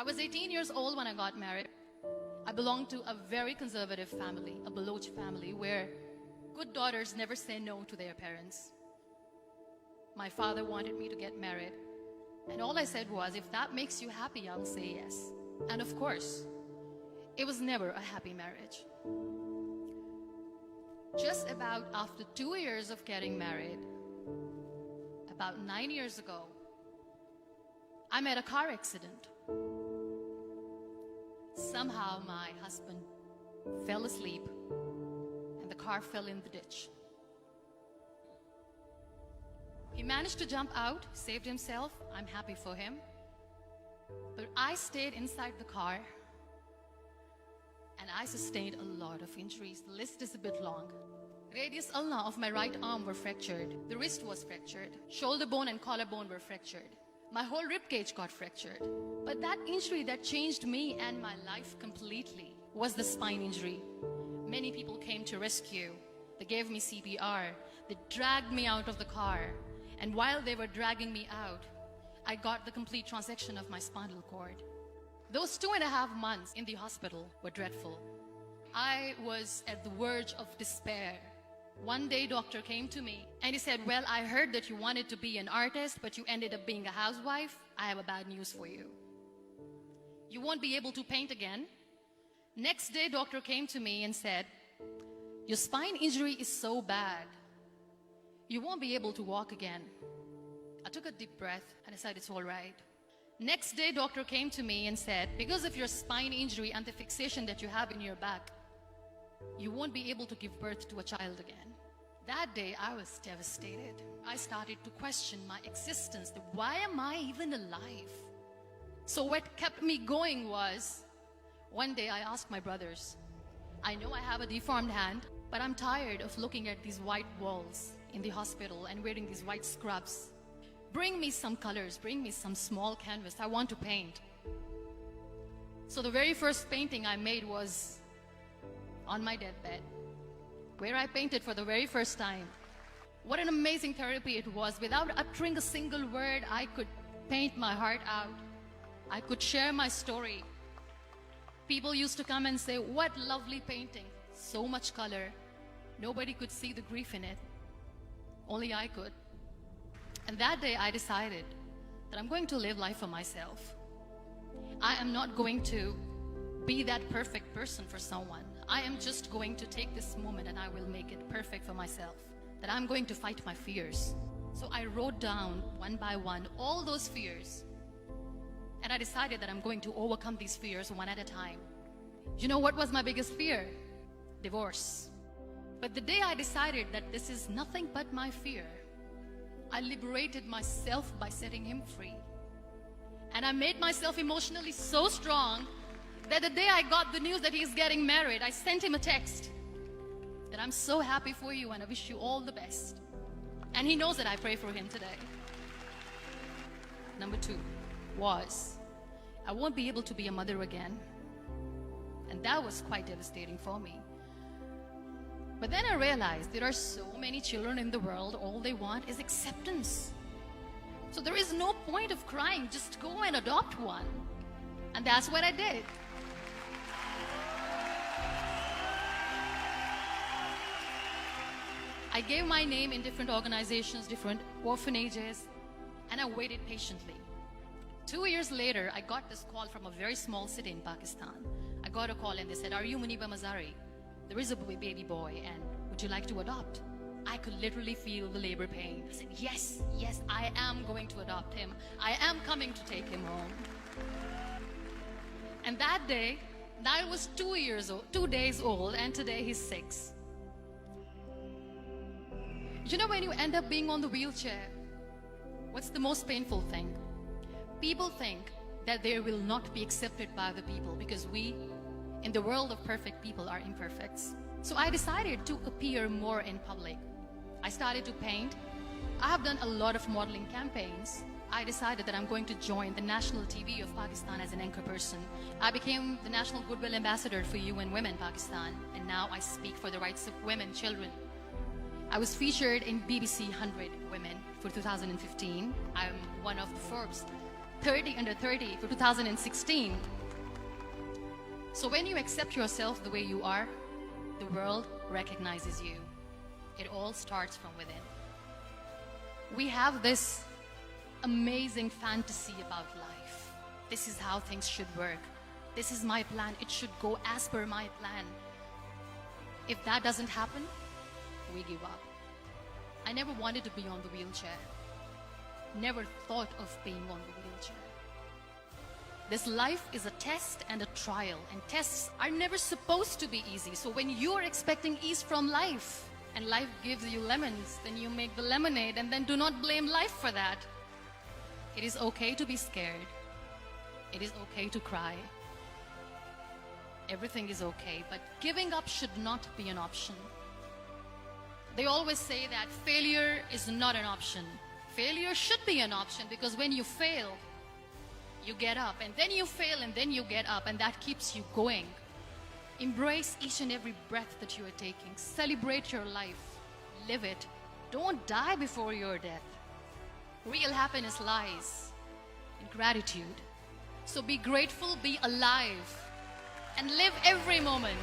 I was 18 years old when I got married. I belonged to a very conservative family, a Baloch family, where good daughters never say no to their parents. My father wanted me to get married, and all I said was, if that makes you happy, I'll say yes. And of course, it was never a happy marriage. Just about after 2 years of getting married, about 9 years ago, I met a car accident. Somehow my husband fell asleep and the car fell in the ditch. He managed to jump out, saved himself. I'm happy for him. But I stayed inside the car and I sustained a lot of injuries. The list is a bit long. Radius ulna of my right arm were fractured. The wrist was fractured. Shoulder bone and collarbone were fractured. My whole rib cage got fractured. But that injury that changed me and my life completely was the spine injury. Many people came to rescue. They gave me CPR. They dragged me out of the car. And while they were dragging me out, I got the complete transection of my spinal cord. Those 2.5 months in the hospital were dreadful. I was at the verge of despair. One day, doctor came to me and he said, well, I heard that you wanted to be an artist, but you ended up being a housewife. I have a bad news for you. You won't be able to paint again. Next day, doctor came to me and said, your spine injury is so bad, you won't be able to walk again. I took a deep breath and I said, it's all right. Next day, doctor came to me and said, because of your spine injury and the fixation that you have in your back, you won't be able to give birth to a child again. That day, I was devastated. I started to question my existence. Why am I even alive? So what kept me going was, one day I asked my brothers, I know I have a deformed hand, but I'm tired of looking at these white walls in the hospital and wearing these white scrubs. Bring me some colors, bring me some small canvas. I want to paint. So the very first painting I made was on my deathbed, where I painted for the very first time. What an amazing therapy it was. Without uttering a single word, I could paint my heart out. I could share my story. People used to come and say, what lovely painting, so much color. Nobody could see the grief in it. Only I could. And that day I decided that I'm going to live life for myself. I am not going to be that perfect person for someone. I am just going to take this moment and I will make it perfect for myself. That I'm going to fight my fears. So I wrote down one by one all those fears. And I decided that I'm going to overcome these fears one at a time. You know what was my biggest fear? Divorce. But the day I decided that this is nothing but my fear, I liberated myself by setting him free. And I made myself emotionally so strong that the day I got the news that he's getting married, I sent him a text that I'm so happy for you and I wish you all the best. And he knows that I pray for him today. Number 2 was, I won't be able to be a mother again. And that was quite devastating for me. But then I realized there are so many children in the world, all they want is acceptance. So there is no point of crying, just go and adopt one. And that's what I did. I gave my name in different organizations, different orphanages, and I waited patiently. 2 years later, I got this call from a very small city in Pakistan. I got a call and they said, are you Muniba Mazari? There is a baby boy and would you like to adopt? I could literally feel the labor pain. I said, yes, I am going to adopt him. I am coming to take him home. And that day, I was 2 days old, and today he's 6. You know, when you end up being on the wheelchair, what's the most painful thing? People think that they will not be accepted by the people because we, in the world of perfect people, are imperfects. So I decided to appear more in public. I started to paint. I have done a lot of modeling campaigns. I decided that I'm going to join the national TV of Pakistan as an anchor person. I became the National Goodwill Ambassador for UN Women Pakistan, and now I speak for the rights of women, children. I was featured in BBC 100 Women for 2015. I'm one of the Forbes 30 under 30 for 2016. So when you accept yourself the way you are, the world recognizes you. It all starts from within. We have this amazing fantasy about life. This is how things should work. This is my plan. It should go as per my plan. If that doesn't happen, we give up. I never wanted to be on the wheelchair. Never thought of being on the wheelchair. This life is a test and a trial, and tests are never supposed to be easy. So when you are expecting ease from life, and life gives you lemons, then you make the lemonade, and then do not blame life for that. It is okay to be scared. It is okay to cry. Everything is okay, but giving up should not be an option. They always say that failure is not an option. Failure should be an option, because when you fail, you get up, and then you fail, and then you get up, and that keeps you going. Embrace each and every breath that you are taking. Celebrate your life. Live it. Don't die before your death. Real happiness lies in gratitude. So be grateful, be alive, and live every moment.